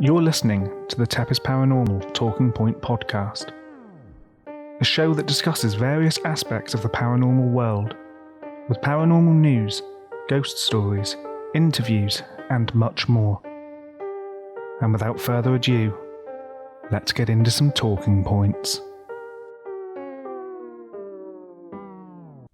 You're listening to the TEPIS Paranormal Talking Point podcast, a show that discusses various aspects of the paranormal world, with paranormal news, ghost stories, interviews, and much more. And without further ado, let's get into some talking points.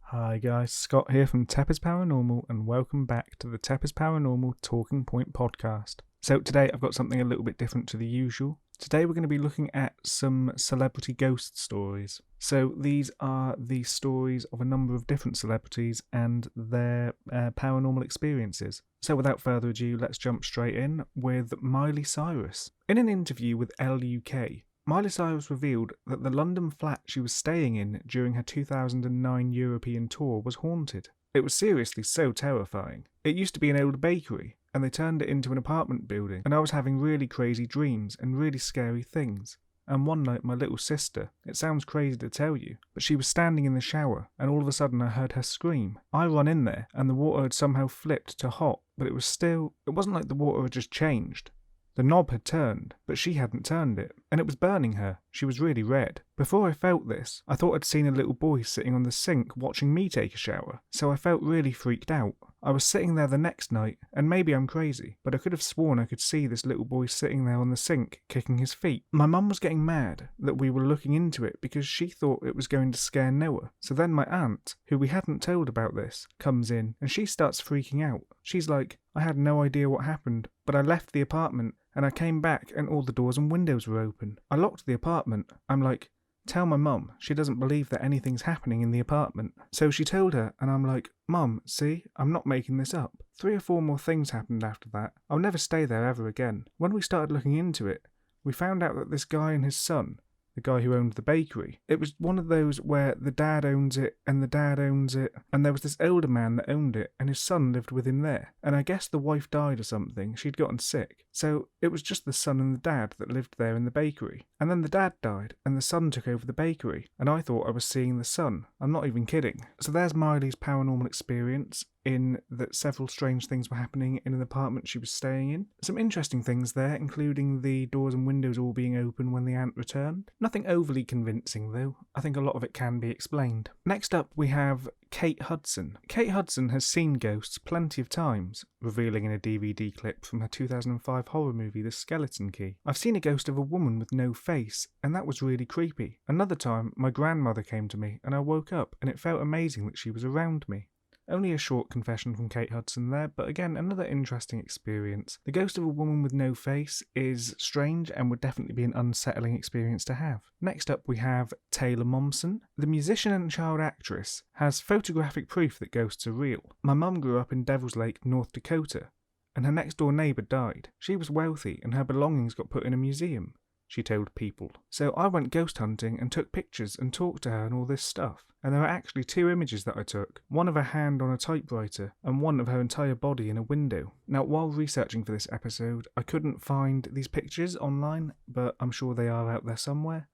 Hi guys, Scott here from TEPIS Paranormal, and welcome back to the TEPIS Paranormal Talking Point podcast. So today I've got something a little bit different to the usual. Today we're going to be looking at some celebrity ghost stories. So these are the stories of a number of different celebrities and their paranormal experiences. So without further ado, let's jump straight in with Miley Cyrus. In an interview with LUK, Miley Cyrus revealed that the London flat she was staying in during her 2009 European tour was haunted. It was seriously so terrifying. It used to be an old bakery, and they turned it into an apartment building, and I was having really crazy dreams and really scary things. And one night my little sister, it sounds crazy to tell you, but she was standing in the shower, and all of a sudden I heard her scream. I run in there, and the water had somehow flipped to hot, but it wasn't like the water had just changed. The knob had turned, but she hadn't turned it, and it was burning her. She was really red. Before I felt this, I thought I'd seen a little boy sitting on the sink watching me take a shower, so I felt really freaked out. I was sitting there the next night, and maybe I'm crazy, but I could have sworn I could see this little boy sitting there on the sink, kicking his feet. My mum was getting mad that we were looking into it because she thought it was going to scare Noah. So then my aunt, who we hadn't told about this, comes in, and she starts freaking out. She's like, I had no idea what happened, but I left the apartment, and I came back and all the doors and windows were open. I locked the apartment. I'm like, tell my mum. She doesn't believe that anything's happening in the apartment. So she told her, and I'm like, Mum, see, I'm not making this up. 3 or 4 more things happened after that. I'll never stay there ever again. When we started looking into it, we found out that this guy and his son, the guy who owned the bakery, it was one of those where the dad owns it and the dad owns it, and there was this older man that owned it and his son lived with him there, and I guess the wife died or something. She'd gotten sick, so it was just the son and the dad that lived there in the bakery, and then the dad died and the son took over the bakery, and I thought I was seeing the son. I'm not even kidding. So there's Miley's paranormal experience, in that several strange things were happening in an apartment she was staying in. Some interesting things there, including the doors and windows all being open when the aunt returned. Nothing overly convincing though. I think a lot of it can be explained. Next up we have Kate Hudson. Kate Hudson has seen ghosts plenty of times, revealing in a DVD clip from her 2005 horror movie The Skeleton Key. I've seen a ghost of a woman with no face, and that was really creepy. Another time, my grandmother came to me, and I woke up, and it felt amazing that she was around me. Only a short confession from Kate Hudson there, but again, another interesting experience. The ghost of a woman with no face is strange and would definitely be an unsettling experience to have. Next up we have Taylor Momsen. The musician and child actress has photographic proof that ghosts are real. My mum grew up in Devil's Lake, North Dakota, and her next door neighbour died. She was wealthy and her belongings got put in a museum, she told People. So I went ghost hunting and took pictures and talked to her and all this stuff. And there are actually 2 images that I took, one of her hand on a typewriter and one of her entire body in a window. Now, while researching for this episode, I couldn't find these pictures online, but I'm sure they are out there somewhere.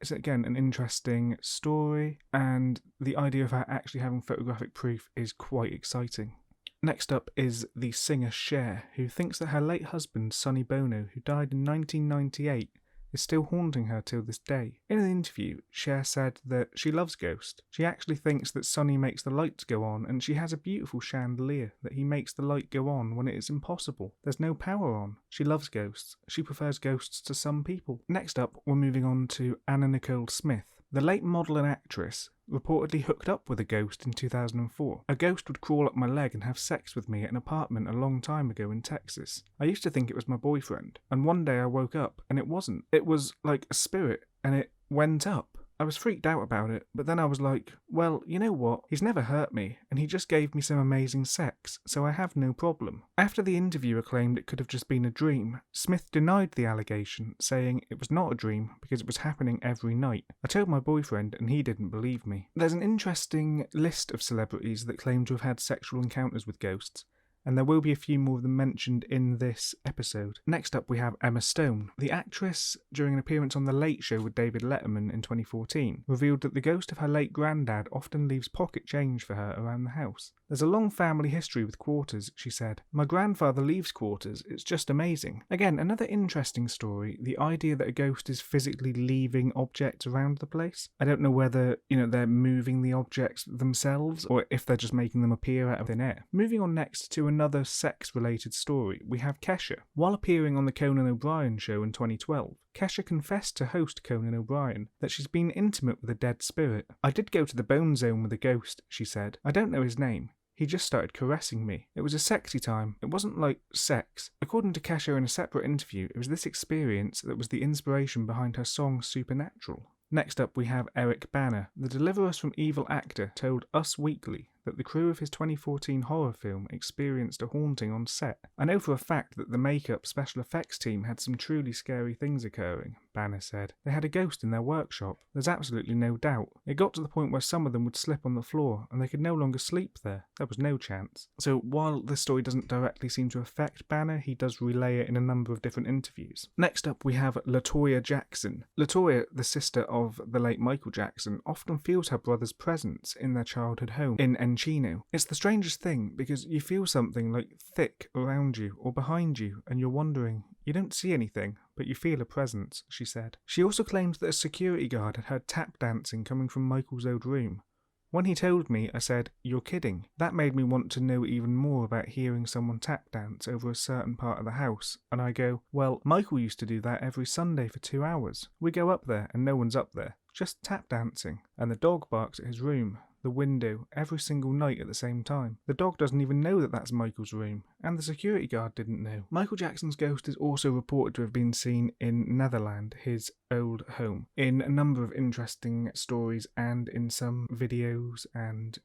It's again an interesting story, and the idea of her actually having photographic proof is quite exciting. Next up is the singer Cher, who thinks that her late husband Sonny Bono, who died in 1998, is still haunting her till this day. In an interview, Cher said that she loves ghosts. She actually thinks that Sonny makes the lights go on, and she has a beautiful chandelier that he makes the light go on when it is impossible. There's no power on. She loves ghosts. She prefers ghosts to some people. Next up, we're moving on to Anna Nicole Smith. The late model and actress reportedly hooked up with a ghost in 2004. A ghost would crawl up my leg and have sex with me at an apartment a long time ago in Texas. I used to think it was my boyfriend, and one day I woke up and it wasn't. It was like a spirit, and it went up. I was freaked out about it, but then I was like, well, you know what? He's never hurt me, and he just gave me some amazing sex, so I have no problem. After the interviewer claimed it could have just been a dream, Smith denied the allegation, saying it was not a dream because it was happening every night. I told my boyfriend, and he didn't believe me. There's an interesting list of celebrities that claim to have had sexual encounters with ghosts, and there will be a few more of them mentioned in this episode. Next up, we have Emma Stone. The actress, during an appearance on The Late Show with David Letterman in 2014, revealed that the ghost of her late granddad often leaves pocket change for her around the house. There's a long family history with quarters, she said. My grandfather leaves quarters, it's just amazing. Again, another interesting story, the idea that a ghost is physically leaving objects around the place. I don't know whether, they're moving the objects themselves, or if they're just making them appear out of thin air. Moving on next to another sex-related story, we have Kesha. While appearing on the Conan O'Brien show in 2012, Kesha confessed to host Conan O'Brien that she's been intimate with a dead spirit. I did go to the bone zone with a ghost, she said. I don't know his name. He just started caressing me. It was a sexy time. It wasn't like sex. According to Kesha in a separate interview, it was this experience that was the inspiration behind her song Supernatural. Next up, we have Eric Bana. The Deliver Us from Evil actor told Us Weekly that the crew of his 2014 horror film experienced a haunting on set. I know for a fact that the makeup special effects team had some truly scary things occurring, Banner said. They had a ghost in their workshop. There's absolutely no doubt. It got to the point where some of them would slip on the floor and they could no longer sleep there. There was no chance. So while this story doesn't directly seem to affect Banner, he does relay it in a number of different interviews. Next up, we have LaToya Jackson. LaToya, the sister of the late Michael Jackson, often feels her brother's presence in their childhood home in Encino. It's the strangest thing because you feel something like thick around you or behind you and you're wondering. You don't see anything, but you feel a presence, she said. She also claims that a security guard had heard tap dancing coming from Michael's old room. When he told me, I said, "You're kidding." That made me want to know even more about hearing someone tap dance over a certain part of the house, and I go, well, Michael used to do that every Sunday for 2 hours. We go up there and no one's up there, just tap dancing, and the dog barks at his room, the window, every single night at the same time. The dog doesn't even know that that's Michael's room, and the security guard didn't know. Michael Jackson's ghost is also reported to have been seen in Netherland, his old home, in a number of interesting stories and in some videos and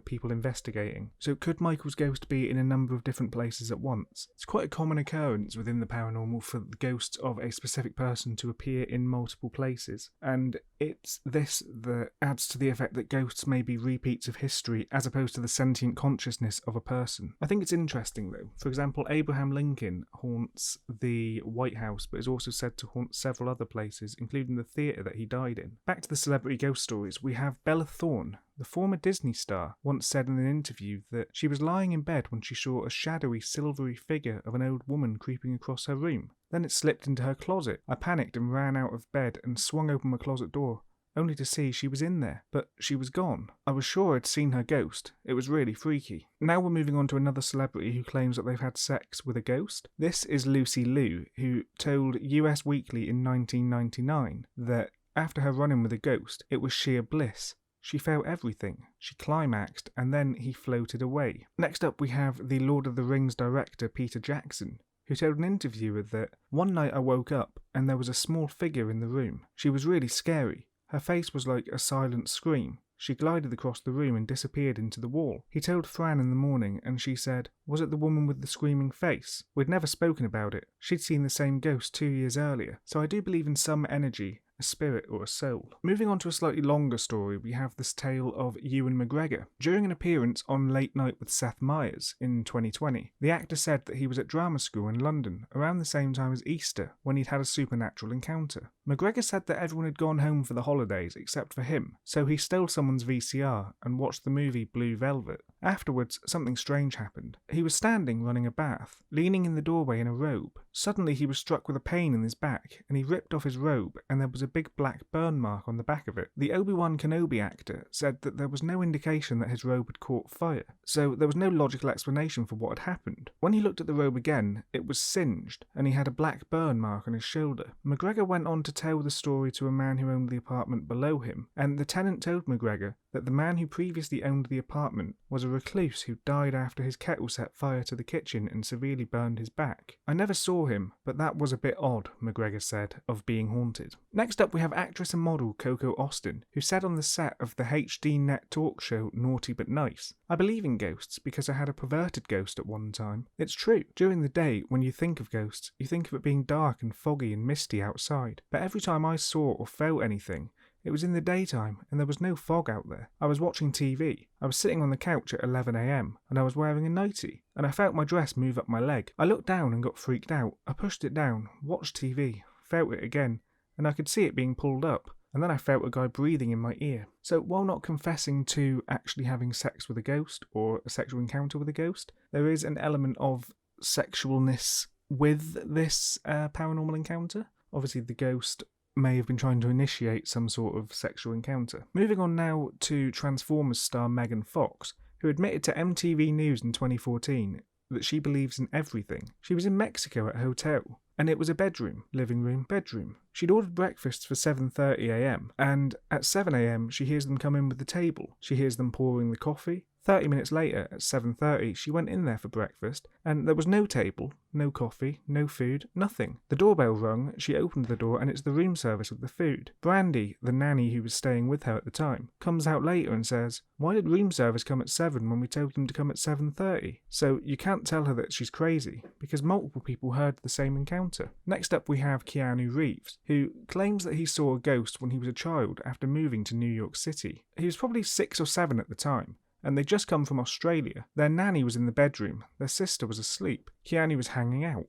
people investigating. So could Michael's ghost be in a number of different places at once? It's quite a common occurrence within the paranormal for the ghosts of a specific person to appear in multiple places, and it's this that adds to the effect that ghosts may be repeats of history as opposed to the sentient consciousness of a person. I think it's interesting though. For example, Abraham Lincoln haunts the White House, but is also said to haunt several other places, including the theatre that he died in. Back to the celebrity ghost stories, we have Bella Thorne. The former Disney star once said in an interview that she was lying in bed when she saw a shadowy, silvery figure of an old woman creeping across her room. Then it slipped into her closet. I panicked and ran out of bed and swung open my closet door, only to see she was in there, but she was gone. I was sure I'd seen her ghost. It was really freaky. Now we're moving on to another celebrity who claims that they've had sex with a ghost. This is Lucy Liu, who told US Weekly in 1999 that after her run-in with a ghost, it was sheer bliss. She felt everything. She climaxed, and then he floated away. Next up, we have the Lord of the Rings director Peter Jackson, who told an interviewer that, "One night I woke up, and there was a small figure in the room. She was really scary. Her face was like a silent scream. She glided across the room and disappeared into the wall." He told Fran in the morning, and she said, "Was it the woman with the screaming face? We'd never spoken about it. She'd seen the same ghost 2 years earlier. So I do believe in some energy, a spirit or a soul." Moving on to a slightly longer story, we have this tale of Ewan McGregor. During an appearance on Late Night with Seth Meyers in 2020, the actor said that he was at drama school in London around the same time as Easter when he'd had a supernatural encounter. McGregor said that everyone had gone home for the holidays except for him, so he stole someone's VCR and watched the movie Blue Velvet. Afterwards, something strange happened. He was standing running a bath, leaning in the doorway in a robe. Suddenly he was struck with a pain in his back, and he ripped off his robe, and there was a big black burn mark on the back of it. The Obi-Wan Kenobi actor said that there was no indication that his robe had caught fire, so there was no logical explanation for what had happened. When he looked at the robe again, it was singed, and he had a black burn mark on his shoulder. McGregor went on to tell the story to a man who owned the apartment below him, and the tenant told McGregor that the man who previously owned the apartment was a recluse who died after his kettle set fire to the kitchen and severely burned his back. "I never saw him, but that was a bit odd," McGregor said, of being haunted. Next up we have actress and model Coco Austin, who said on the set of the HD Net talk show Naughty But Nice, "I believe in ghosts because I had a perverted ghost at one time." It's true. During the day, when you think of ghosts, you think of it being dark and foggy and misty outside. But every time I saw or felt anything, It was in the daytime, and there was no fog out there. I was watching TV. I was sitting on the couch at 11 a.m, and I was wearing a nightie, and I felt my dress move up my leg. I looked down and got freaked out. I pushed it down, watched TV, felt it again, and I could see it being pulled up. And then I felt a guy breathing in my ear. So while not confessing to actually having sex with a ghost or a sexual encounter with a ghost, there is an element of sexualness with this paranormal encounter. Obviously the ghost may have been trying to initiate some sort of sexual encounter. Moving on now to Transformers star Megan Fox, who admitted to MTV News in 2014 that she believes in everything. She was in Mexico at a hotel, and it was a bedroom, living room, bedroom. She'd ordered breakfast for 7:30 a.m, and at 7 a.m. she hears them come in with the table. She hears them pouring the coffee. 30 minutes later, at 7:30, she went in there for breakfast, and there was no table, no coffee, no food, nothing. The doorbell rung, she opened the door, and it's the room service with the food. Brandy, the nanny who was staying with her at the time, comes out later and says, "Why did room service come at 7 when we told them to come at 7:30? So you can't tell her that she's crazy, because multiple people heard the same encounter. Next up we have Keanu Reeves, who claims that he saw a ghost when he was a child after moving to New York City. He was probably 6 or 7 at the time, and they'd just come from Australia. Their nanny was in the bedroom, their sister was asleep, Keanu was hanging out.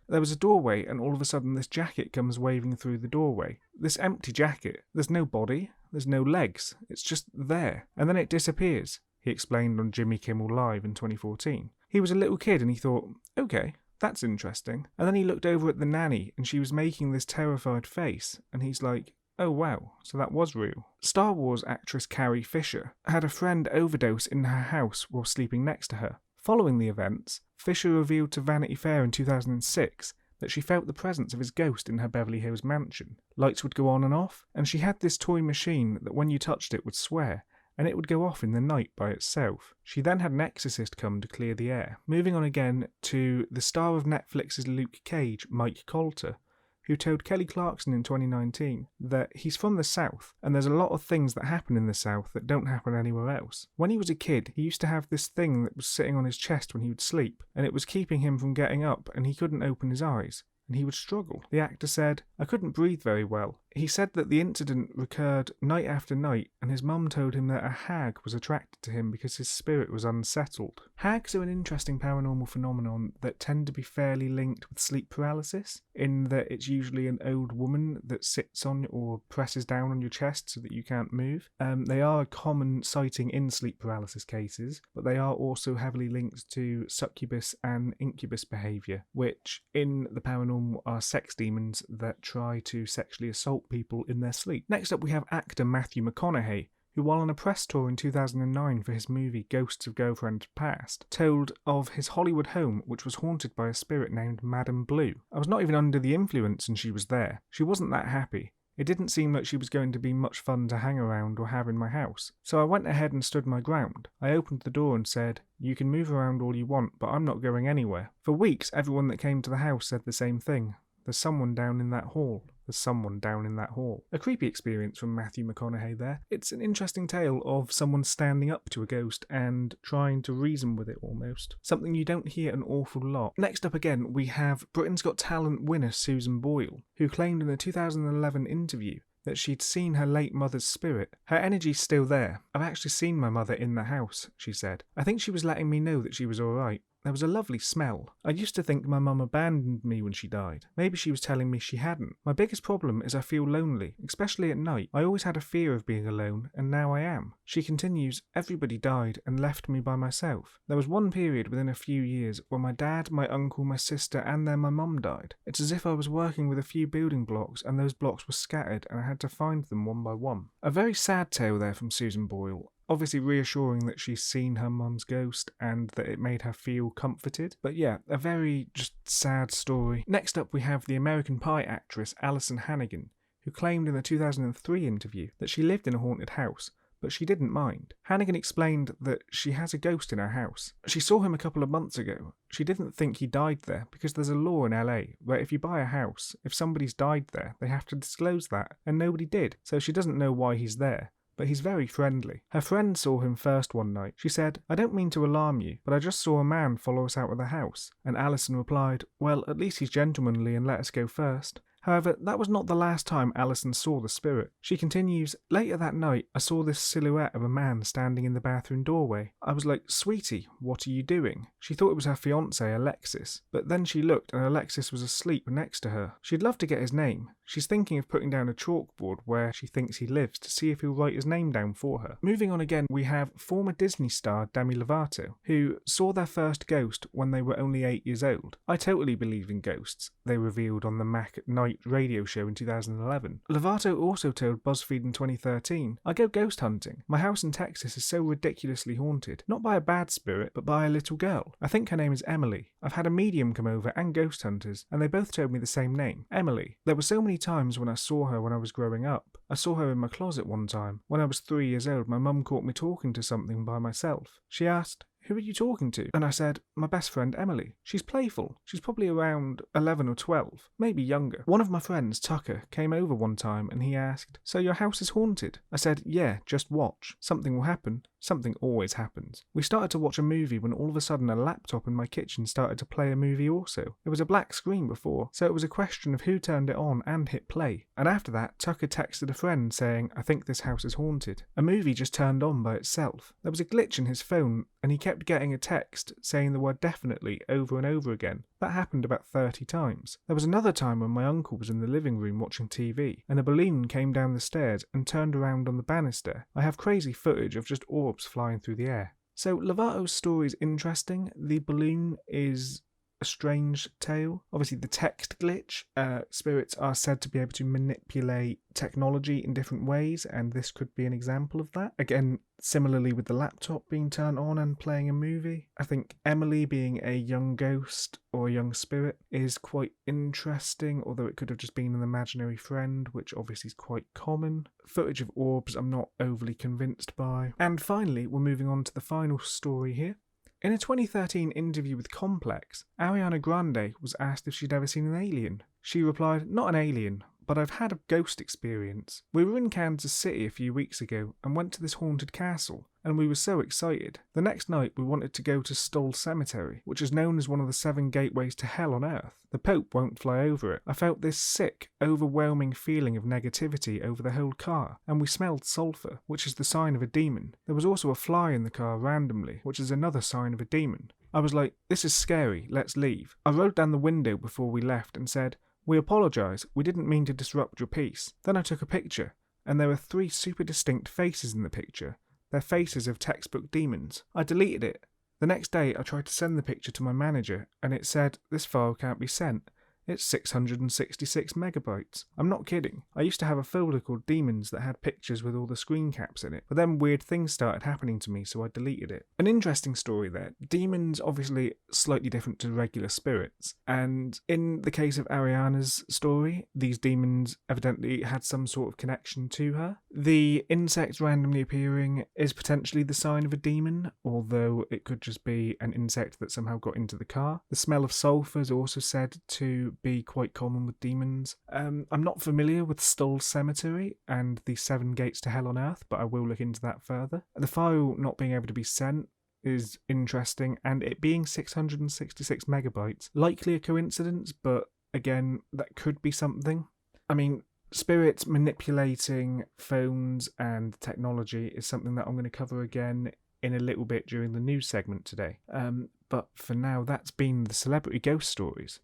There was a doorway, and all of a sudden this jacket comes waving through the doorway. This empty jacket, there's no body, there's no legs, it's just there, and then it disappears," he explained on Jimmy Kimmel Live in 2014. He was a little kid and he thought, okay, that's interesting. And then he looked over at the nanny and she was making this terrified face, and he's like, oh wow, so that was real. Star Wars actress Carrie Fisher had a friend overdose in her house while sleeping next to her. Following the events, Fisher revealed to Vanity Fair in 2006 that she felt the presence of his ghost in her Beverly Hills mansion. Lights would go on and off, and she had this toy machine that when you touched it would swear, and it would go off in the night by itself. She then had an exorcist come to clear the air. Moving on again to the star of Netflix's Luke Cage, Mike Colter, who told Kelly Clarkson in 2019 that he's from the South, and there's a lot of things that happen in the South that don't happen anywhere else. When he was a kid, he used to have this thing that was sitting on his chest when he would sleep, and it was keeping him from getting up, and he couldn't open his eyes, and he would struggle. The actor said, "I couldn't breathe very well." He said that the incident recurred night after night, and his mum told him that a hag was attracted to him because his spirit was unsettled. Hags are an interesting paranormal phenomenon that tend to be fairly linked with sleep paralysis, in that it's usually an old woman that sits on or presses down on your chest so that you can't move. They are a common sighting in sleep paralysis cases, but they are also heavily linked to succubus and incubus behaviour, which in the paranormal are sex demons that try to sexually assault people in their sleep. Next up we have actor Matthew McConaughey, who while on a press tour in 2009 for his movie Ghosts of Girlfriend Past, told of his Hollywood home which was haunted by a spirit named Madame Blue. "I was not even under the influence and she was there. She wasn't that happy. It didn't seem like she was going to be much fun to hang around or have in my house. So I went ahead and stood my ground. I opened the door and said, 'You can move around all you want, but I'm not going anywhere.' For weeks, everyone that came to the house said the same thing. 'There's someone down in that hall. There's someone down in that hall.'" A creepy experience from Matthew McConaughey there. It's an interesting tale of someone standing up to a ghost and trying to reason with it almost. Something you don't hear an awful lot. Next up again, we have Britain's Got Talent winner Susan Boyle, who claimed in a 2011 interview that she'd seen her late mother's spirit. "Her energy's still there. I've actually seen my mother in the house," she said. "I think she was letting me know that she was alright. There was a lovely smell. I used to think my mum abandoned me when she died. Maybe she was telling me she hadn't. My biggest problem is I feel lonely, especially at night. I always had a fear of being alone, and now I am." She continues, "Everybody died and left me by myself. There was one period within a few years where my dad, my uncle, my sister, and then my mum died. It's as if I was working with a few building blocks and those blocks were scattered and I had to find them one by one." A very sad tale there from Susan Boyle. Obviously reassuring that she's seen her mum's ghost and that it made her feel comforted. But yeah, a very just sad story. Next up we have the American Pie actress Alison Hannigan, who claimed in the 2003 interview that she lived in a haunted house, but she didn't mind. Hannigan explained that she has a ghost in her house. She saw him a couple of months ago. She didn't think he died there because there's a law in LA where if you buy a house, if somebody's died there, they have to disclose that, and nobody did, so she doesn't know why he's there. But he's very friendly. Her friend saw him first one night. She said, "I don't mean to alarm you, but I just saw a man follow us out of the house." And Alison replied, "Well, at least he's gentlemanly and let us go first." However, that was not the last time Alison saw the spirit. She continues, "Later that night, I saw this silhouette of a man standing in the bathroom doorway. I was like, 'Sweetie, what are you doing?' She thought it was her fiancé, Alexis, but then she looked and Alexis was asleep next to her. She'd love to get his name. She's thinking of putting down a chalkboard where she thinks he lives to see if he'll write his name down for her." Moving on again, we have former Disney star Demi Lovato, who saw their first ghost when they were only 8 years old. "I totally believe in ghosts," they revealed on the Mac at Night radio show in 2011. Lovato also told BuzzFeed in 2013, "I go ghost hunting. My house in Texas is so ridiculously haunted, not by a bad spirit, but by a little girl. I think her name is Emily. I've had a medium come over and ghost hunters, and they both told me the same name, Emily. There were so many times when I saw her when I was growing up. I saw her in my closet one time. When I was 3 years old, my mum caught me talking to something by myself. She asked, 'Who are you talking to?' And I said, 'My best friend Emily. She's playful. She's probably around 11 or 12, maybe younger.' One of my friends, Tucker, came over one time and he asked, 'So your house is haunted?' I said, 'Yeah, just watch. Something will happen.' Something always happens. We started to watch a movie when all of a sudden a laptop in my kitchen started to play a movie also. It was a black screen before, so it was a question of who turned it on and hit play. And after that, Tucker texted a friend saying, 'I think this house is haunted.' A movie just turned on by itself. There was a glitch in his phone and he kept getting a text saying the word definitely over and over again. That happened about 30 times. There was another time when my uncle was in the living room watching TV and a balloon came down the stairs and turned around on the banister. I have crazy footage of just orbs flying through the air." So Lovato's story is interesting. The balloon is a strange tale. Obviously the text glitch, spirits are said to be able to manipulate technology in different ways, and this could be an example of that. Again, similarly with the laptop being turned on and playing a movie. I think Emily being a young ghost or a young spirit is quite interesting, although it could have just been an imaginary friend, which obviously is quite common. Footage of orbs I'm not overly convinced by. And finally, we're moving on to the final story here. In a 2013 interview with Complex, Ariana Grande was asked if she'd ever seen an alien. She replied, "Not an alien, but I've had a ghost experience. We were in Kansas City a few weeks ago and went to this haunted castle, and we were so excited. The next night we wanted to go to Stoll Cemetery, which is known as one of the 7 gateways to hell on Earth. The Pope won't fly over it. I felt this sick, overwhelming feeling of negativity over the whole car, and we smelled sulphur, which is the sign of a demon. There was also a fly in the car randomly, which is another sign of a demon. I was like, this is scary, let's leave. I rolled down the window before we left and said, 'We apologise, we didn't mean to disrupt your peace.' Then I took a picture, and there were 3 super distinct faces in the picture. They're faces of textbook demons. I deleted it. The next day I tried to send the picture to my manager, and it said, 'This file can't be sent. It's 666 megabytes. I'm not kidding. I used to have a folder called Demons that had pictures with all the screen caps in it, but then weird things started happening to me, so I deleted it. An interesting story there. Demons obviously slightly different to regular spirits, and in the case of Ariana's story, these demons evidently had some sort of connection to her. The insect randomly appearing is potentially the sign of a demon, although it could just be an insect that somehow got into the car. The smell of sulphur is also said to be quite common with demons. I'm not familiar with Stoll Cemetery and the 7 gates to hell on Earth, but I will look into that further. The file not being able to be sent is interesting, and it being 666 megabytes, likely a coincidence, but again, that could be something. I mean, spirits manipulating phones and technology is something that I'm going to cover again in a little bit during the news segment today. But for now, that's been the celebrity ghost stories.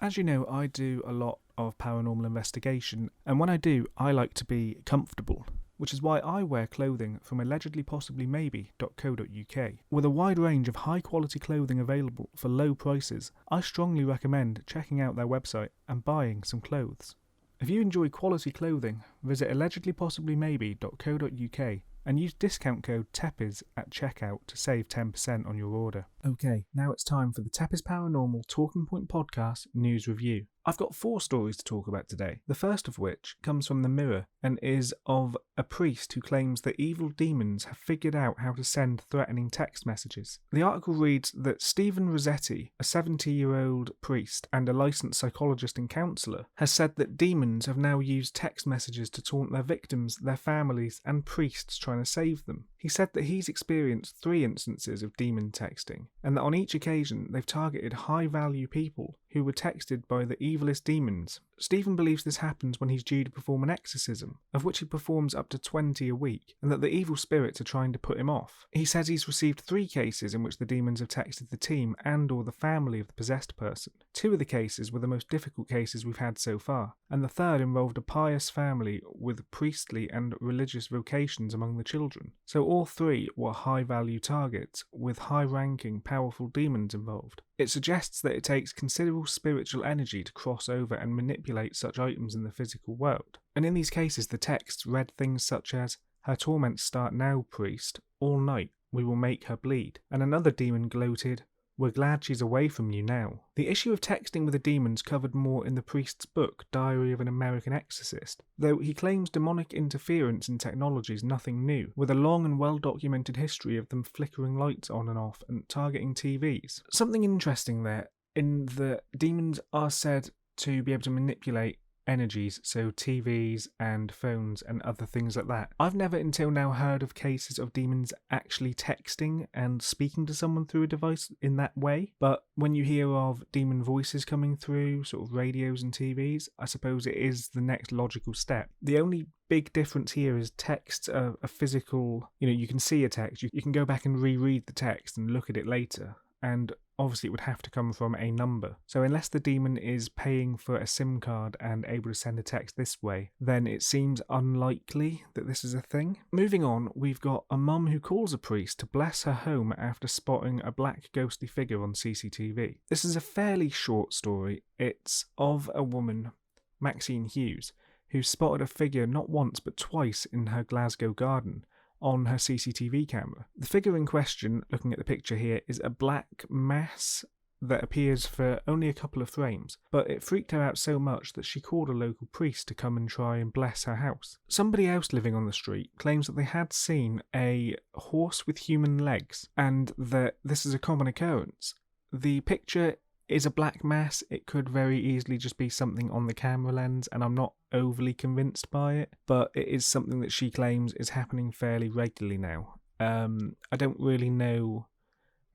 As you know, I do a lot of paranormal investigation, and when I do, I like to be comfortable, which is why I wear clothing from allegedlypossiblymaybe.co.uk. With a wide range of high-quality clothing available for low prices, I strongly recommend checking out their website and buying some clothes. If you enjoy quality clothing, visit allegedlypossiblymaybe.co.uk and use discount code TEPIS at checkout to save 10% on your order. Okay, now it's time for the TEPIS Paranormal Talking Point Podcast News Review. I've got 4 stories to talk about today, the first of which comes from the Mirror and is of a priest who claims that evil demons have figured out how to send threatening text messages. The article reads that Stephen Rossetti, a 70-year-old priest and a licensed psychologist and counsellor, has said that demons have now used text messages to taunt their victims, their families, and priests trying to save them. He said that he's experienced 3 instances of demon texting, and that on each occasion they've targeted high-value people who were texted by the evilest demons. Stephen believes this happens when he's due to perform an exorcism, of which he performs up to 20 a week, and that the evil spirits are trying to put him off. He says he's received 3 cases in which the demons have texted the team and or the family of the possessed person. 2 of the cases were the most difficult cases we've had so far, and the third involved a pious family with priestly and religious vocations among the children. So all 3 were high-value targets, with high-ranking, powerful demons involved. It suggests that it takes considerable spiritual energy to cross over and manipulate such items in the physical world. And in these cases, the texts read things such as, "Her torments start now, priest, all night, we will make her bleed." And another demon gloated, "We're glad she's away from you now." The issue of texting with the demons covered more in the priest's book, Diary of an American Exorcist, though he claims demonic interference in technology is nothing new, with a long and well-documented history of them flickering lights on and off and targeting TVs. Something interesting there, in that demons are said to be able to manipulate energies, so TVs and phones and other things like that. I've never until now heard of cases of demons actually texting and speaking to someone through a device in that way, but when you hear of demon voices coming through sort of radios and TVs, I suppose it is the next logical step. The only big difference here is texts are a physical, you can see a text, you can go back and reread the text and look at it later, and obviously it would have to come from a number. So unless the demon is paying for a SIM card and able to send a text this way, then it seems unlikely that this is a thing. Moving on, we've got a mum who calls a priest to bless her home after spotting a black ghostly figure on CCTV. This is a fairly short story. It's of a woman, Maxine Hughes, who spotted a figure not once but twice in her Glasgow garden on her CCTV camera. The figure in question, looking at the picture here, is a black mass that appears for only a couple of frames, but it freaked her out so much that she called a local priest to come and try and bless her house. Somebody else living on the street claims that they had seen a horse with human legs, and that this is a common occurrence. The picture is a black mass. It could very easily just be something on the camera lens, and I'm not overly convinced by it, but it is something that she claims is happening fairly regularly now. I don't really know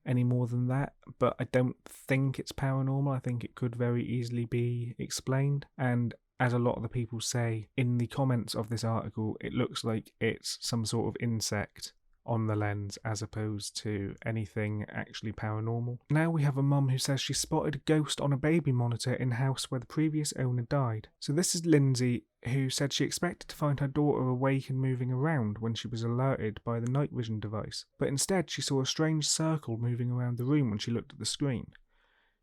any more than that, but I don't think it's paranormal. I think it could very easily be explained, and as a lot of the people say in the comments of this article, it looks like it's some sort of insect on the lens as opposed to anything actually paranormal. Now we have a mum who says she spotted a ghost on a baby monitor in house where the previous owner died. So this is Lindsay, who said she expected to find her daughter awake and moving around when she was alerted by the night vision device, but instead she saw a strange circle moving around the room when she looked at the screen.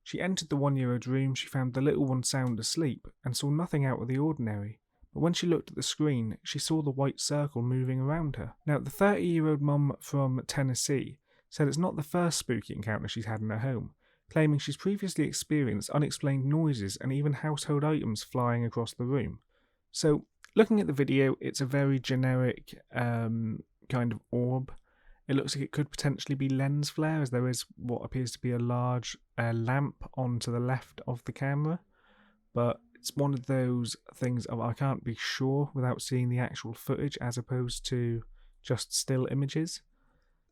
She entered the 1-year-old room, she found the little one sound asleep and saw nothing out of the ordinary. But when she looked at the screen, she saw the white circle moving around her. Now, the 30-year-old mum from Tennessee said it's not the first spooky encounter she's had in her home, claiming she's previously experienced unexplained noises and even household items flying across the room. So, looking at the video, it's a very generic kind of orb. It looks like it could potentially be lens flare, as there is what appears to be a large lamp on to the left of the camera. But it's one of those things of I can't be sure without seeing the actual footage as opposed to just still images.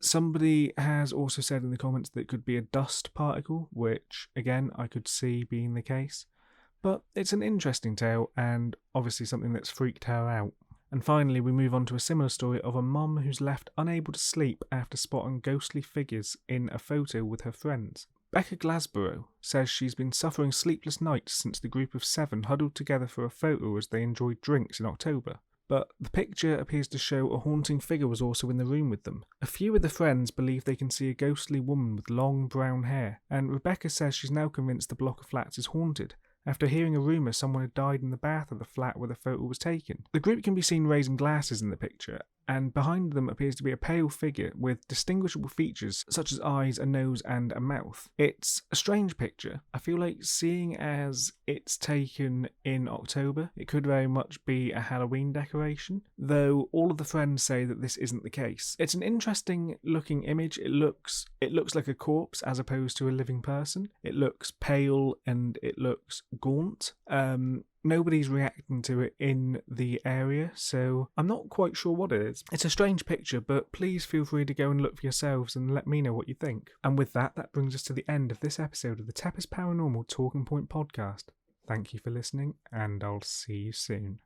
Somebody has also said in the comments that it could be a dust particle, which again I could see being the case. But it's an interesting tale and obviously something that's freaked her out. And finally we move on to a similar story of a mum who's left unable to sleep after spotting ghostly figures in a photo with her friends. Becca Glasborough says she's been suffering sleepless nights since the group of 7 huddled together for a photo as they enjoyed drinks in October. But the picture appears to show a haunting figure was also in the room with them. A few of the friends believe they can see a ghostly woman with long brown hair, and Rebecca says she's now convinced the block of flats is haunted, after hearing a rumour someone had died in the bath of the flat where the photo was taken. The group can be seen raising glasses in the picture, and behind them appears to be a pale figure with distinguishable features such as eyes, a nose and a mouth. It's a strange picture. I feel like seeing as it's taken in October, it could very much be a Halloween decoration, though all of the friends say that this isn't the case. It's an interesting looking image. It looks like a corpse as opposed to a living person. It looks pale and it looks gaunt. Nobody's reacting to it in the area, so I'm not quite sure what it is. It's a strange picture, but please feel free to go and look for yourselves and let me know what you think. And with that, that brings us to the end of this episode of the TEPIS Paranormal Talking Point podcast. Thank you for listening, and I'll see you soon.